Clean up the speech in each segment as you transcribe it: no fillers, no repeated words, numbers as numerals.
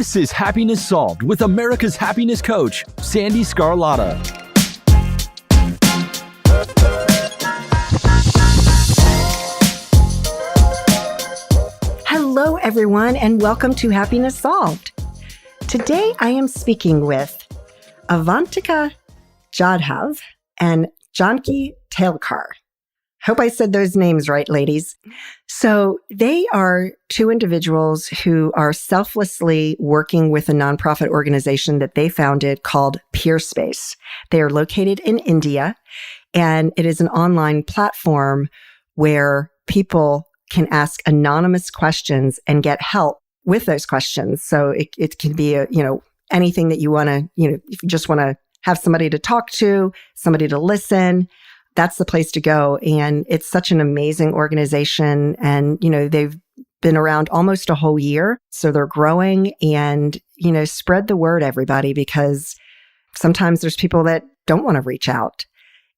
This is Happiness Solved with America's happiness coach, Sandy Scarlatta. Hello, everyone, and welcome to Happiness Solved. Today, I am speaking with Avantika, Jhadhave, and Junkie Tankar. Hope I said those names right, ladies. So they are two individuals who are selflessly working with a nonprofit organization that they founded called PeerSpace. They are located in India, and it is an online platform where people can ask anonymous questions and get help with those questions. So it can be anything that you want to, if you just want to have somebody to talk to, somebody to listen, that's the place to go. And it's such an amazing organization. And, they've been around almost a whole year. So they're growing and, spread the word, everybody, because sometimes there's people that don't want to reach out.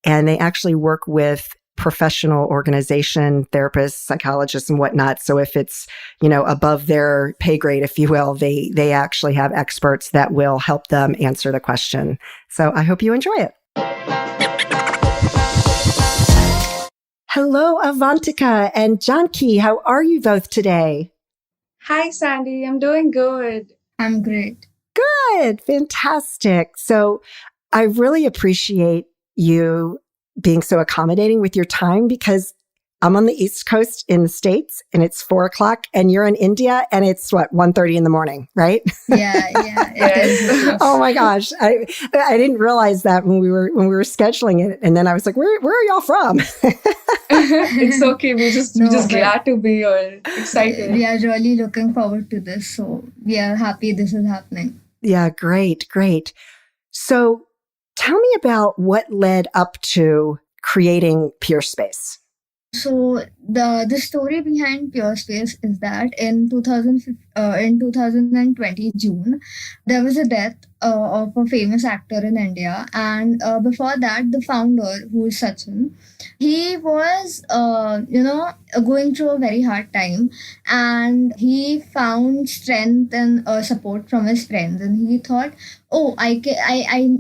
And they actually work with professional organization, therapists, psychologists, and whatnot. So if it's, above their pay grade, if you will, they actually have experts that will help them answer the question. So I hope you enjoy it. Hello, Avantika and Junkie. How are you both today? Hi, Sandy. I'm doing good. I'm great. Good. Fantastic. So I really appreciate you being so accommodating with your time because I'm on the East Coast in the States and it's 4:00 and you're in India and it's 1:30 in the morning, right? Yeah. Yes. Oh my gosh. I didn't realize that when we were scheduling it. And then I was like, where are y'all from? It's okay. We're just glad to be here. Excited. We are really looking forward to this. So we are happy this is happening. Yeah, great. So tell me about what led up to creating PeerSpace. So the story behind PeerSpace is that in 2020 June, there was a death of a famous actor in India, and before that, the founder, who is Sachin, he was going through a very hard time, and he found strength and support from his friends, and he thought, I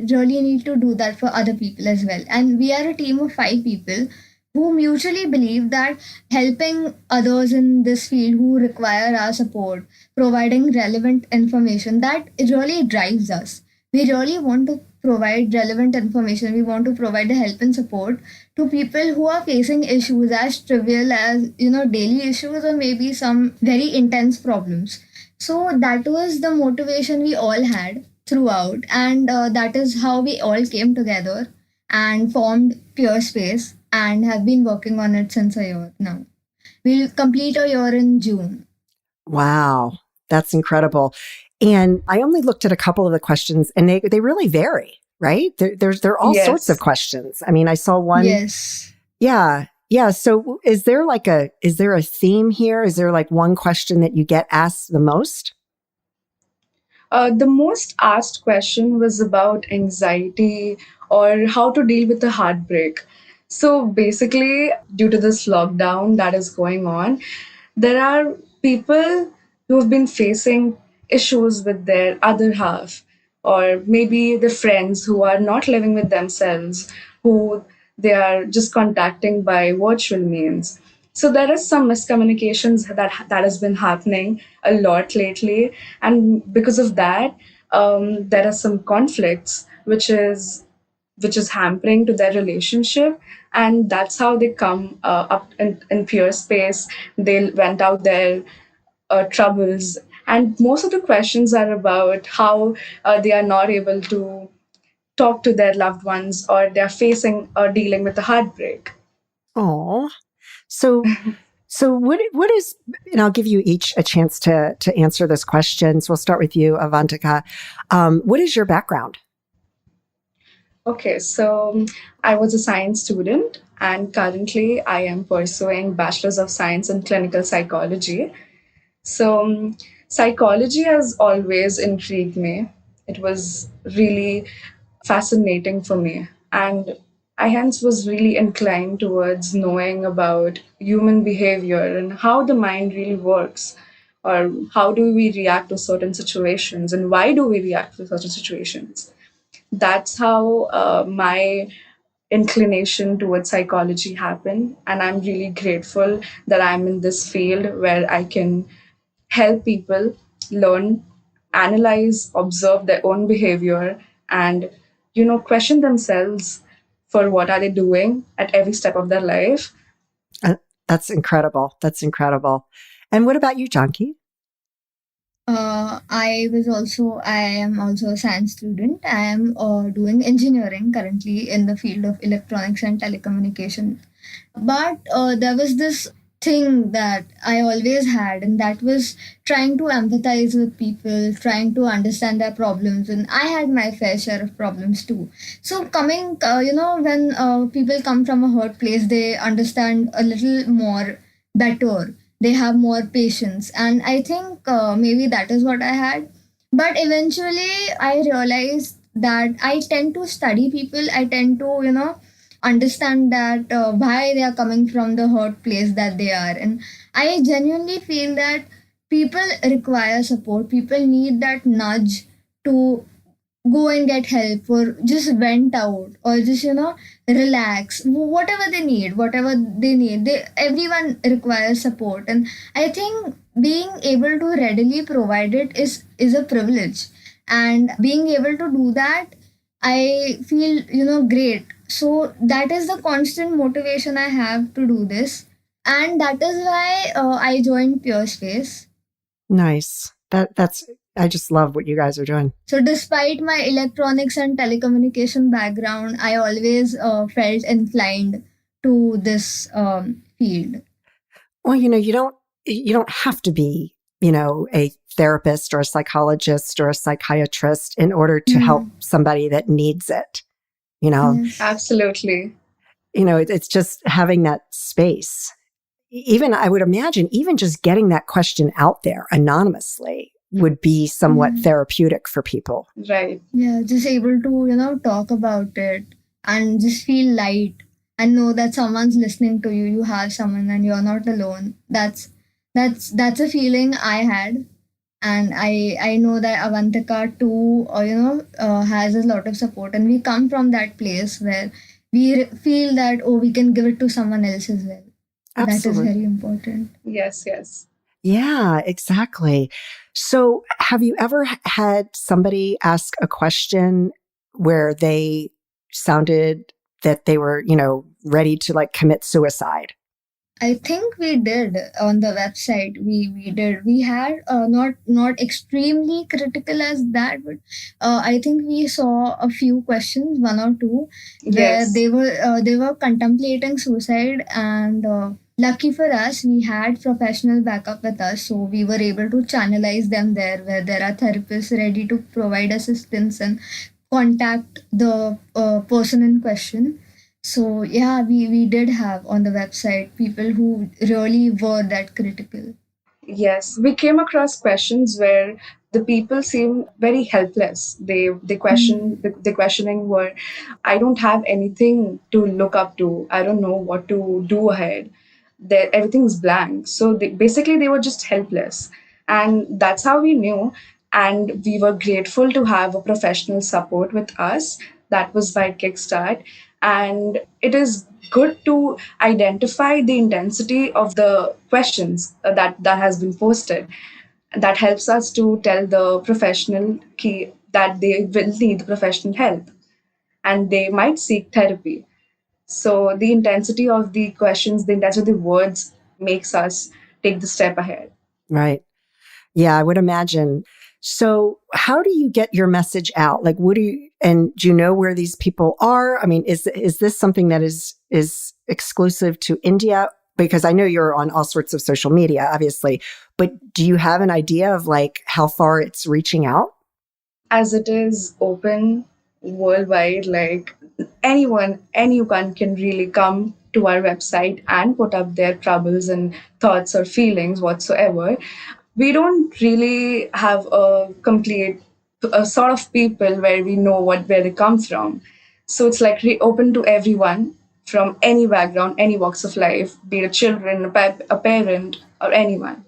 really need to do that for other people as well. And we are a team of 5 people who mutually believe that helping others in this field who require our support, providing relevant information, that really drives us. We really want to provide relevant information. We want to provide the help and support to people who are facing issues as trivial as, daily issues or maybe some very intense problems. So that was the motivation we all had throughout. And that is how we all came together and formed PeerSpace, and have been working on it since a year now. We'll complete a year in June. Wow, that's incredible. And I only looked at a couple of the questions and they really vary, right? There are all sorts of questions. I mean, I saw one. Yes. Yeah. So is there a theme here? Is there one question that you get asked the most? The most asked question was about anxiety or how to deal with the heartbreak. So basically, due to this lockdown that is going on, there are people who have been facing issues with their other half, or maybe the friends who are not living with themselves, who they are just contacting by virtual means. So there is some miscommunications that has been happening a lot lately, and because of that, there are some conflicts which is hampering to their relationship, and that's how they come up in PeerSpace. They went out their troubles, and most of the questions are about how they are not able to talk to their loved ones, or they're facing or dealing with a heartbreak. Oh, so what is, and I'll give you each a chance to answer this question. So we'll start with you, Avantika. What is your background? Okay, so I was a science student, and currently I am pursuing Bachelor's of Science in Clinical Psychology. So psychology has always intrigued me. It was really fascinating for me, and I hence was really inclined towards knowing about human behavior and how the mind really works or how do we react to certain situations and why do we react to certain situations. That's how my inclination towards psychology happened. And I'm really grateful that I'm in this field where I can help people learn, analyze, observe their own behavior, and question themselves for what are they doing at every step of their life. Uh, that's incredible. That's incredible. And what about you, Junkie? I am also a science student. I am doing engineering currently in the field of electronics and telecommunication. But there was this thing that I always had, and that was trying to empathize with people, trying to understand their problems. And I had my fair share of problems too. So, when people come from a hurt place, they understand a little more better. They have more patience. And I think maybe that is what I had. But eventually, I realized that I tend to study people. I tend to, understand that why they are coming from the hurt place that they are. And I genuinely feel that people require support. People need that nudge to go and get help, or just vent out, or just relax. Whatever they need, they everyone requires support. And I think being able to readily provide it is a privilege, and being able to do that, I feel great. So that is the constant motivation I have to do this, and that is why I joined PeerSpace. Nice. That's I just love what you guys are doing. So despite my electronics and telecommunication background, I always felt inclined to this field. Well, you don't have to be, a therapist or a psychologist or a psychiatrist in order to help somebody that needs it. Yes. Absolutely. It's just having that space. Even I would imagine even just getting that question out there anonymously would be somewhat therapeutic for people. Right. Yeah, just able to talk about it and just feel light and know that someone's listening to you. You have someone and you're not alone. That's a feeling I had, and I know that Avantika too, has a lot of support, and we come from that place where we feel that we can give it to someone else as well. That is Absolutely. very important. Yes, yes. Yeah, exactly. So have you ever had somebody ask a question where they sounded that they were, ready to like commit suicide? I think we did on the website. We did. We had not extremely critical as that, but I think we saw a few questions, one or two, where Yes. they were contemplating suicide, and lucky for us, we had professional backup with us, so we were able to channelize them there, where there are therapists ready to provide assistance and contact the person in question. So yeah, we did have on the website people who really were that critical. Yes, we came across questions where the people seem very helpless. They question the questioning were, I don't have anything to look up to. I don't know what to do ahead. Everything's blank. So basically they were just helpless, and that's how we knew. And we were grateful to have a professional support with us. That was by Kickstart, and it is good to identify the intensity of the questions that has been posted. That helps us to tell the professional key that they will need professional help and they might seek therapy. So the intensity of the questions, the intensity of the words makes us take the step ahead. Right. Yeah, I would imagine. So how do you get your message out? Like, and do you know where these people are? I mean, is this something that is exclusive to India? Because I know you're on all sorts of social media, obviously, but do you have an idea of like how far it's reaching out? As it is open worldwide, like anyone can really come to our website and put up their troubles and thoughts or feelings whatsoever. We don't really have a sort of people where we know where they come from. So it's like open to everyone from any background, any walks of life, be it children, a parent, or anyone.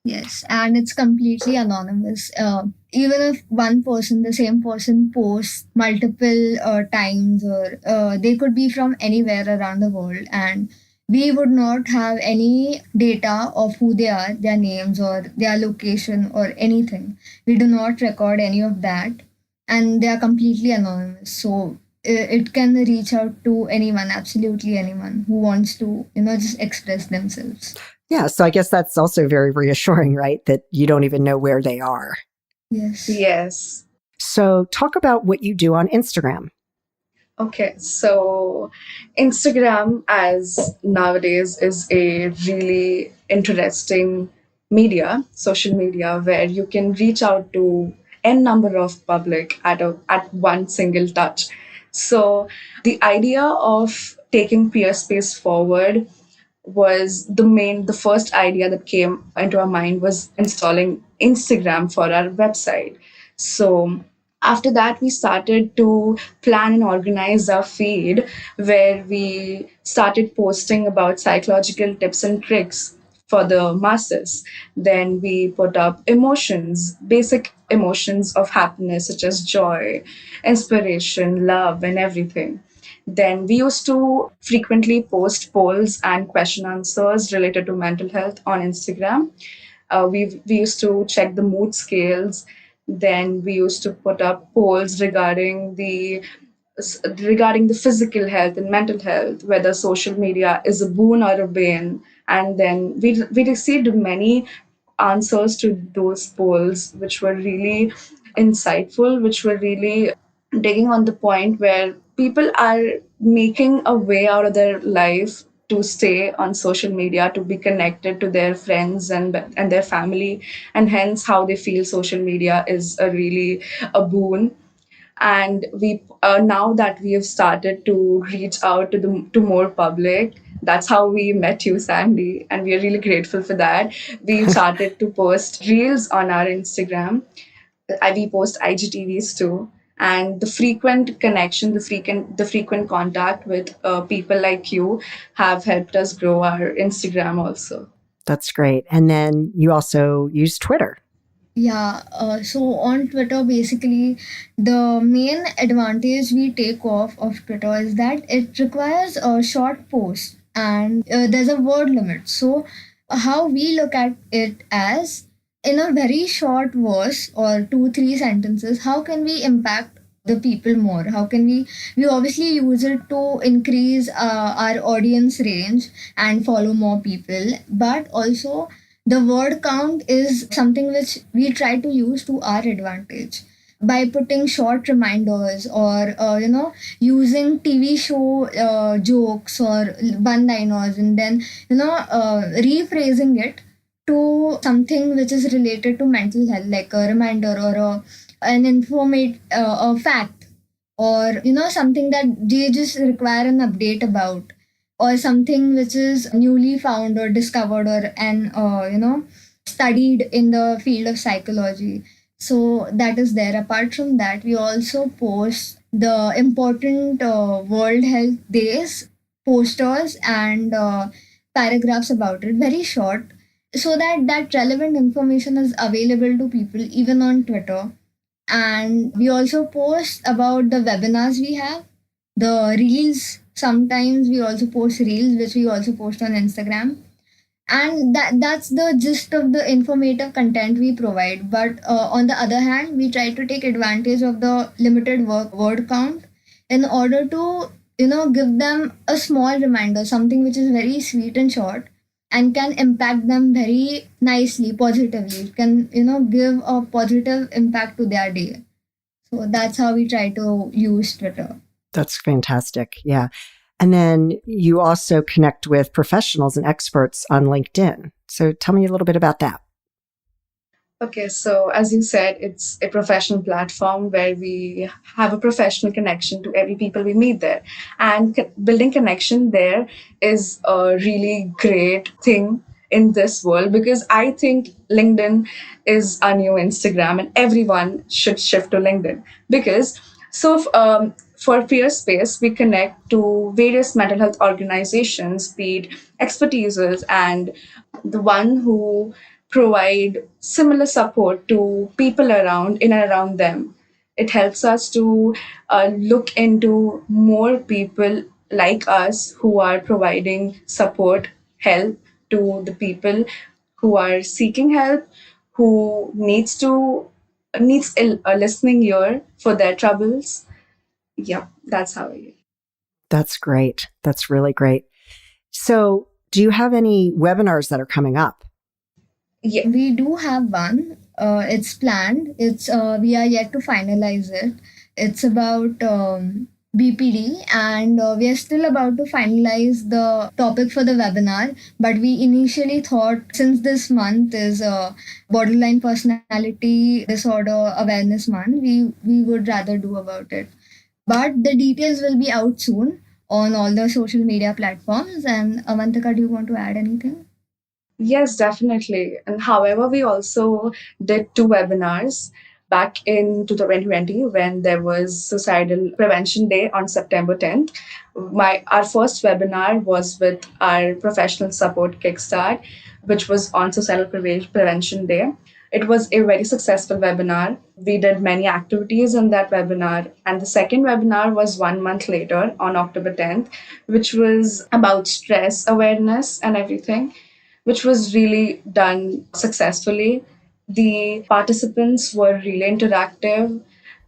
Yes, and it's completely anonymous. Even if one person, the same person, posts multiple times, or they could be from anywhere around the world, and we would not have any data of who they are, their names, or their location, or anything. We do not record any of that, and they are completely anonymous. So it can reach out to anyone, absolutely anyone who wants to, just express themselves. Yeah, so I guess that's also very reassuring, right? That you don't even know where they are. Yes. Yes. So talk about what you do on Instagram. Okay, so Instagram, as nowadays, is a really interesting social media, where you can reach out to n number of public at one single touch. So the idea of taking PeerSpace forward was the first idea that came into our mind was installing Instagram for our website. So after that, we started to plan and organize our feed, where we started posting about psychological tips and tricks for the masses. Then we put up emotions, basic emotions of happiness, such as joy, inspiration, love, and everything. Then we used to frequently post polls and question answers related to mental health on Instagram. We used to check the mood scales. Then we used to put up polls regarding the physical health and mental health, whether social media is a boon or a bane. And then we received many answers to those polls, which were really insightful, which were really digging on the point where people are making a way out of their life to stay on social media, to be connected to their friends and their family, and hence how they feel social media is a really a boon. And we now that we have started to reach out to more public, that's how we met you, Sandy, and we are really grateful for that. We started to post reels on our Instagram. We post IGTVs too, and the frequent connection, the frequent contact with people like you have helped us grow our Instagram also. That's great. And then you also use Twitter. Yeah, so on Twitter, basically, the main advantage we take off of Twitter is that it requires a short post, and there's a word limit. So, how we look at it as, in a very short verse or two, three sentences, how can we impact the people more? How can we obviously use it to increase our audience range and follow more people, but also the word count is something which we try to use to our advantage by putting short reminders, or using TV show jokes or one liners, and then rephrasing it to something which is related to mental health, like a reminder, or an informate a fact, or something that they just require an update about, or something which is newly found or discovered, or and studied in the field of psychology. So that is there. Apart from that, we also post the important World Health Days posters and paragraphs about it, very short, so that that relevant information is available to people even on Twitter. And we also post about the webinars we have, the reels. Sometimes we also post reels, which we also post on Instagram. And that's the gist of the informative content we provide. But on the other hand, we try to take advantage of the limited word count in order to give them a small reminder, something which is very sweet and short, and can impact them very nicely, positively. It can give a positive impact to their day. So that's how we try to use Twitter. That's fantastic. Yeah. And then you also connect with professionals and experts on LinkedIn. So tell me a little bit about that. Okay, so as you said, it's a professional platform where we have a professional connection to every people we meet there. And building connection there is a really great thing in this world, because I think LinkedIn is our new Instagram and everyone should shift to LinkedIn. Because for PeerSpace, we connect to various mental health organizations, be it expertises, and the one who provide similar support to people around in and around them. It helps us to look into more people like us who are providing support, help to the people who are seeking help, who needs a listening ear for their troubles. Yeah, that's how I. That's great. That's really great. So, do you have any webinars that are coming up? Yeah. We do have one. It's planned. It's we are yet to finalize it. It's about BPD, and we are still about to finalize the topic for the webinar. But we initially thought, since this month is borderline personality disorder awareness month, we would rather do about it. But the details will be out soon on all the social media platforms. And Avantika, do you want to add anything? Yes, definitely. And however, we also did two webinars back in 2020 when there was Suicidal Prevention Day on September 10th. Our first webinar was with our professional support kickstart, which was on Prevention Day. It was a very successful webinar. We did many activities in that webinar. And the second webinar was 1 month later on October 10th, which was about stress awareness and everything, which was really done successfully. The participants were really interactive,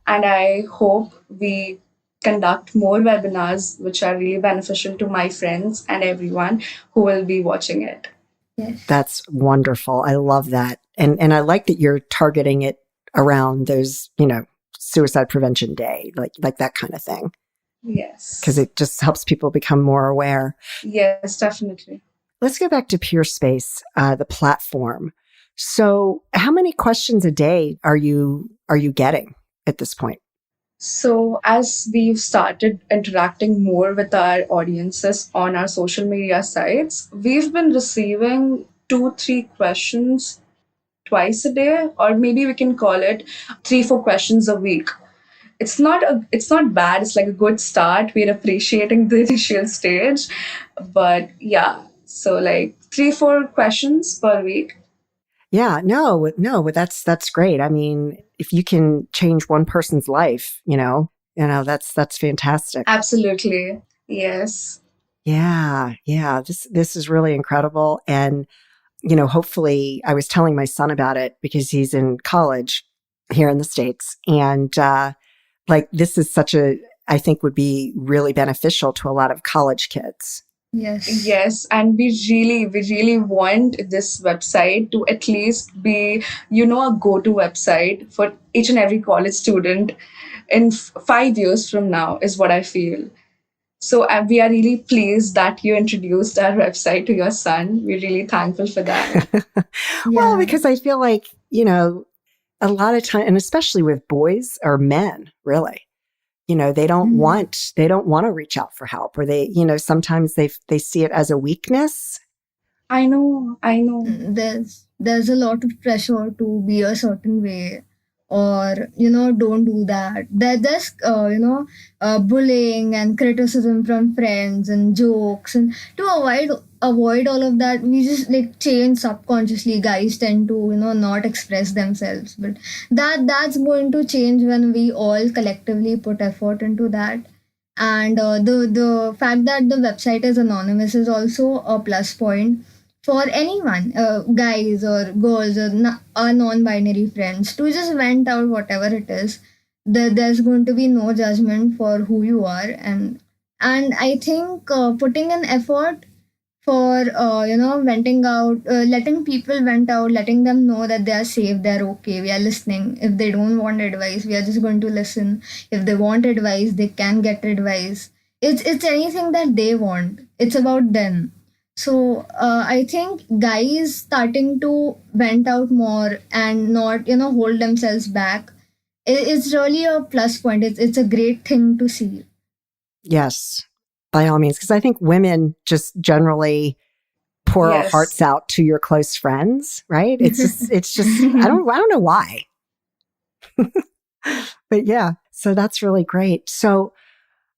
and I hope we conduct more webinars which are really beneficial to my friends and everyone who will be watching it. Yes. That's wonderful. I love that. And I like that you're targeting it around those, Suicide Prevention Day, like that kind of thing. Yes. Because it just helps people become more aware. Yes, definitely. Let's go back to PeerSpace, the platform. So, how many questions a day are you getting at this point? So, as we've started interacting more with our audiences on our social media sites, we've been receiving 2, 3 questions twice a day, or maybe we can call it 3, 4 questions a week. It's not bad. It's like a good start. We're appreciating the initial stage, but yeah. So like 3, 4 questions per week. Yeah, no, that's great. I mean, if you can change one person's life, that's fantastic. Absolutely. Yes. Yeah. This is really incredible. And, hopefully I was telling my son about it because he's in college here in the States. And, this is I think would be really beneficial to a lot of college kids. Yes, and we really want this website to at least be, a go-to website for each and every college student in 5 years from now, is what I feel. So we are really pleased that you introduced our website to your son. We're really thankful for that. Well, because I feel like, a lot of time, and especially with boys or men, really, they don't want to reach out for help, or they, sometimes they see it as a weakness. I know. There's a lot of pressure to be a certain way, or don't do that. There's bullying and criticism from friends and jokes, and to avoid all of that, we just change subconsciously. Guys tend to not express themselves, but that's going to change when we all collectively put effort into that. And the fact that the website is anonymous is also a plus point for anyone, guys or girls or non-binary friends, to just vent out whatever it is. There's going to be no judgment for who you are, and I think putting an effort for venting out, letting people vent out, letting them know that they are safe, they're okay, we are listening. If they don't want advice, we are just going to listen. If they want advice, they can get advice. It's anything that they want. It's about them. So I think guys starting to vent out more and not hold themselves back, it's really a plus point. It's a great thing to see. Yes, by all means, because I think women just generally pour our hearts out to your close friends, right? It's just I don't know why. But yeah, so that's really great. So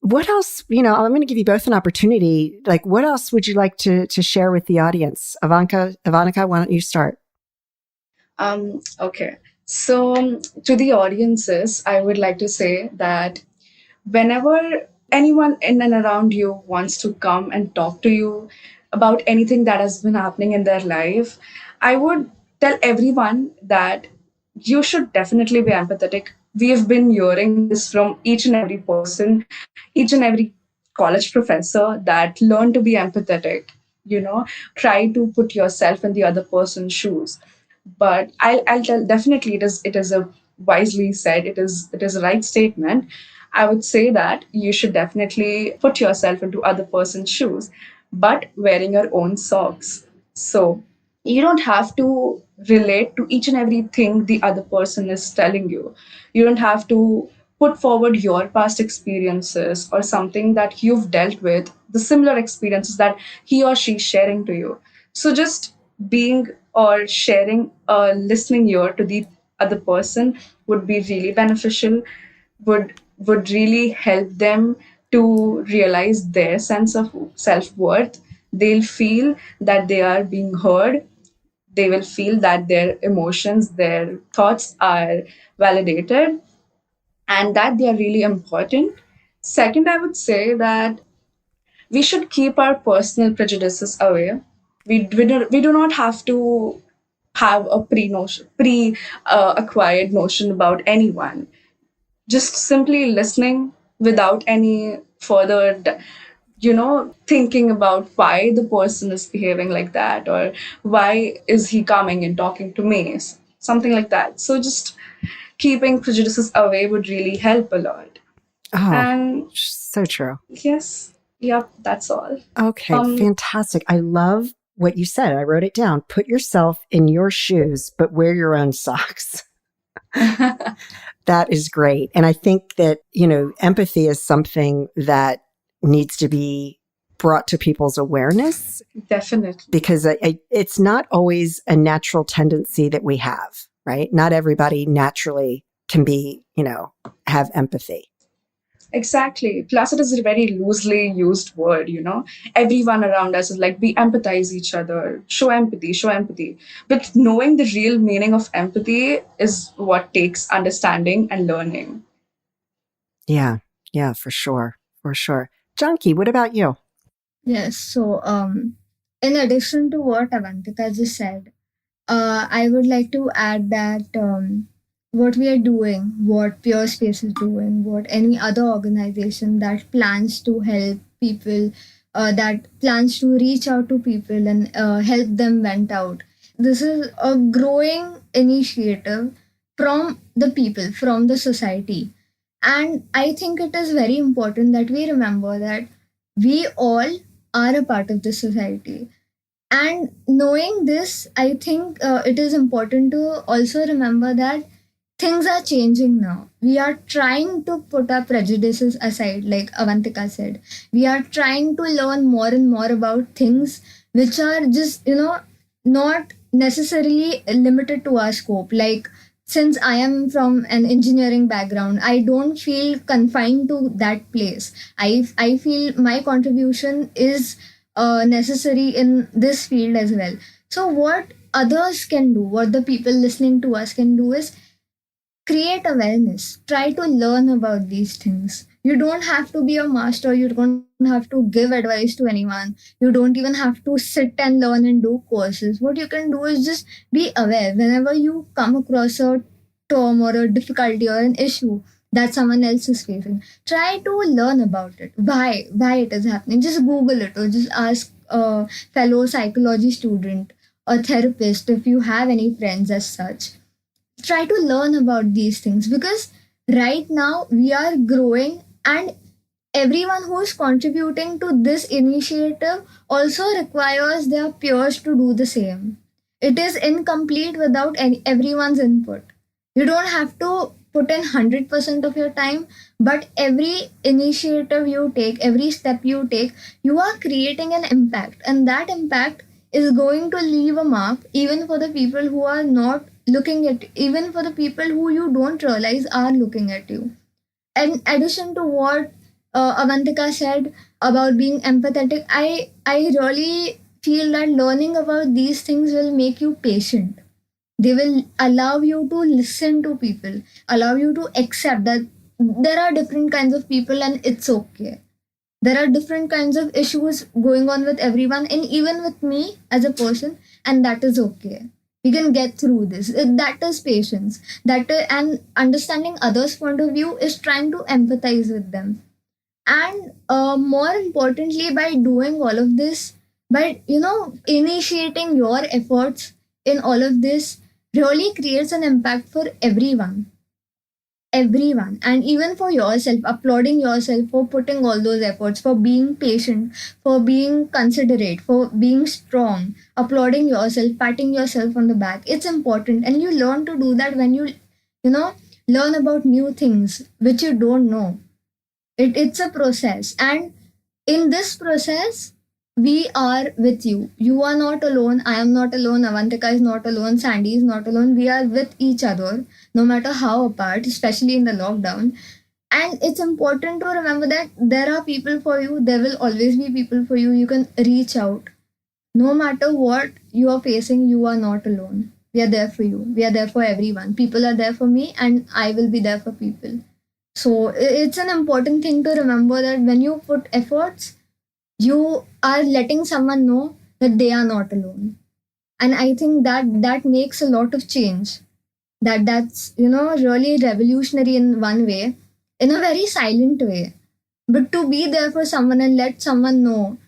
what else, I'm going to give you both an opportunity. Like, what else would you like to share with the audience? Avantika, why don't you start? Okay. So, to the audiences, I would like to say that whenever anyone in and around you wants to come and talk to you about anything that has been happening in their life, I would tell everyone that you should definitely be empathetic. We have been hearing this from each and every person, each and every college professor, that learn to be empathetic. Try to put yourself in the other person's shoes. But I'll tell, definitely it is a wisely said, it is a right statement. I would say that you should definitely put yourself into other person's shoes, but wearing your own socks. So you don't have to relate to each and everything the other person is telling you. You don't have to put forward your past experiences or something that you've dealt with, the similar experiences that he or she is sharing to you. So just being or sharing a listening ear to the other person would be really beneficial, would really help them to realize their sense of self-worth. They'll feel that they are being heard. They will feel that their emotions, their thoughts are validated, and that they are really important. Second, I would say that we should keep our personal prejudices away. We do not have to have a pre acquired notion about anyone. Just simply listening without any further thinking about why the person is behaving like that, or why is he coming and talking to me, something like that. So just keeping prejudices away would really help a lot. Oh, And so true. yes, yep, that's all. Okay, um fantastic. I love what you said. I wrote it down. Put yourself in your shoes, but wear your own socks. That is great. And I think that, empathy is something that needs to be brought to people's awareness Definitely. because it's not always a natural tendency that we have, right? Not everybody naturally can be, have empathy. Exactly. Plus, it is a very loosely used word. Everyone around us is like, we empathize each other, show empathy, show empathy. But knowing the real meaning of empathy is what takes understanding and learning. Yeah. Yeah, for sure. For sure. Junkie, what about you? Yes. So, in addition to what Avantika just said, I would like to add that what we are doing, what PeerSpace is doing, what any other organization that plans to help people, that plans to reach out to people and help them vent out. This is a growing initiative from the people, from the society. And I think it is very important that we remember that we all are a part of the society. And knowing this, I think it is important to also remember that things are changing now. We are trying to put our prejudices aside, like Avantika said. We are trying to learn more and more about things which are just, not necessarily limited to our scope. Like, since I am from an engineering background, I don't feel confined to that place. I feel my contribution is necessary in this field as well. So, what others can do, what the people listening to us can do is create awareness, try to learn about these things. You don't have to be a master, you don't have to give advice to anyone, you don't even have to sit and learn and do courses. What you can do is just be aware whenever you come across a term or a difficulty or an issue that someone else is facing. Try to learn about it, why it is happening. Just Google it or just ask a fellow psychology student or therapist if you have any friends as such. Try to learn about these things because right now we are growing, and everyone who is contributing to this initiative also requires their peers to do the same. It is incomplete without everyone's input. You don't have to put in 100% of your time, but every initiative you take, every step you take, you are creating an impact, and that impact is going to leave a mark even for the people who are not looking at, even for the people who you don't realize are looking at you. In addition to what Avantika said about being empathetic, I really feel that learning about these things will make you patient. They will allow you to listen to people, allow you to accept that there are different kinds of people and it's okay. There are different kinds of issues going on with everyone and even with me as a person, and that is okay. We can get through this. That is patience. And understanding others' point of view is trying to empathize with them. And more importantly, by doing all of this, by initiating your efforts in all of this, really creates an impact for everyone, and even for yourself, applauding yourself for putting all those efforts, for being patient, for being considerate, for being strong, applauding yourself, patting yourself on the back. It's important, and you learn to do that when you learn about new things which you don't know. It's a process, and in this process we are with you. You are not alone. I am not alone. Avantika is not alone. Sandy is not alone. We are with each other, no matter how apart, especially in the lockdown. And it's important to remember that there are people for you. There will always be people for you. You can reach out. No matter what you are facing, you are not alone. We are there for you. We are there for everyone. People are there for me, and I will be there for people. So it's an important thing to remember that when you put efforts, you are letting someone know that they are not alone. And I think that makes a lot of change. That's really revolutionary in one way, in a very silent way. But to be there for someone and let someone know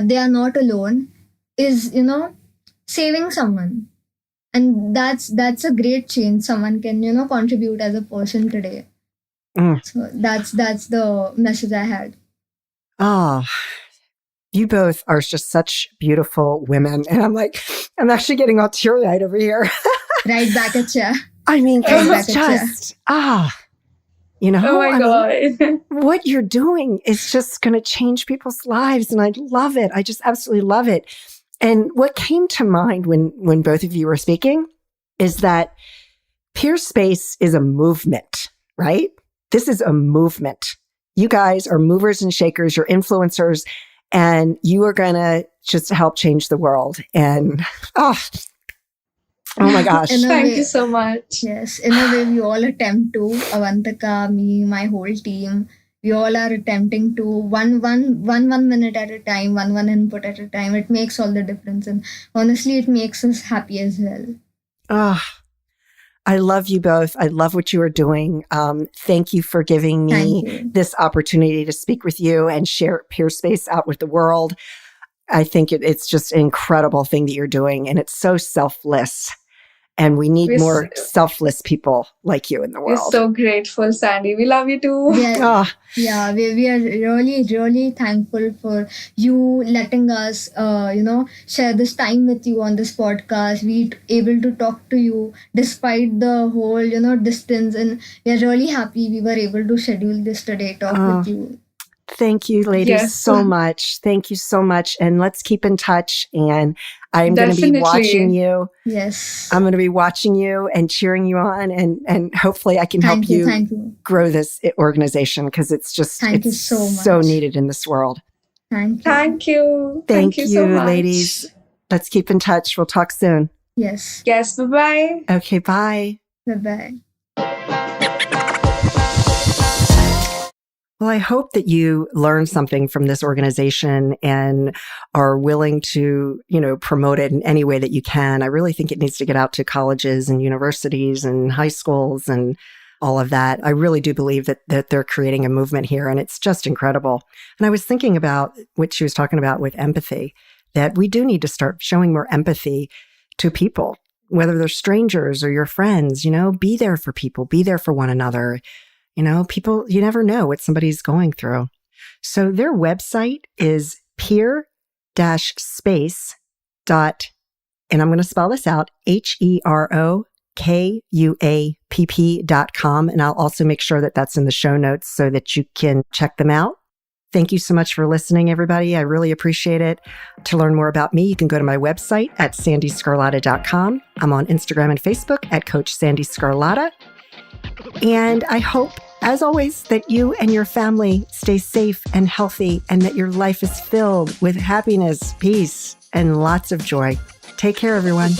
they are not alone is saving someone. And that's a great change someone can contribute as a person today. So that's the message I had. Oh, you both are just such beautiful women. And I'm actually getting all teary-eyed over here. Right back at you. I mean, it's just, Oh my God. what you're doing is just going to change people's lives. And I love it. I just absolutely love it. And what came to mind when both of you were speaking is that PeerSpace is a movement, right? This is a movement. You guys are movers and shakers, you're influencers, and you are going to just help change the world. And oh my gosh. Thank you so much. Yes, in a way we all attempt to. Avantika, me, my whole team, we all are attempting to one minute at a time, one input at a time. It makes all the difference, and honestly it makes us happy as well. I love you both. I love what you are doing. Thank you for giving me this opportunity to speak with you and share PeerSpace out with the world. I think it's just an incredible thing that you're doing, and it's so selfless. And we need more selfless people like you in the world. We're so grateful, Sandy. We love you too. Yeah, we are really, really thankful for you letting us, share this time with you on this podcast. We able to talk to you despite the whole, distance. And we are really happy we were able to schedule this today, talk with you. Thank you, ladies, so much. Thank you so much. And let's keep in touch. And I'm going to be watching you. Yes. I'm going to be watching you and cheering you on. And hopefully I can help you grow this organization, because it's just so needed in this world. Thank you. Thank you so much. Ladies. Let's keep in touch. We'll talk soon. Yes. Yes. Bye-bye. Okay. Bye. Bye-bye. Well, I hope that you learned something from this organization and are willing to, promote it in any way that you can. I really think it needs to get out to colleges and universities and high schools and all of that. I really do believe that they're creating a movement here, and it's just incredible. And I was thinking about what she was talking about with empathy, that we do need to start showing more empathy to people, whether they're strangers or your friends. Be there for people, be there for one another. People, you never know what somebody's going through. So their website is peer-space. And I'm going to spell this out, HEROKUAPP.com. And I'll also make sure that that's in the show notes so that you can check them out. Thank you so much for listening, everybody. I really appreciate it. To learn more about me, you can go to my website at sandyscarlatta.com. I'm on Instagram and Facebook at Coach Sandy Scarlatta. And I hope, as always, that you and your family stay safe and healthy, and that your life is filled with happiness, peace, and lots of joy. Take care, everyone.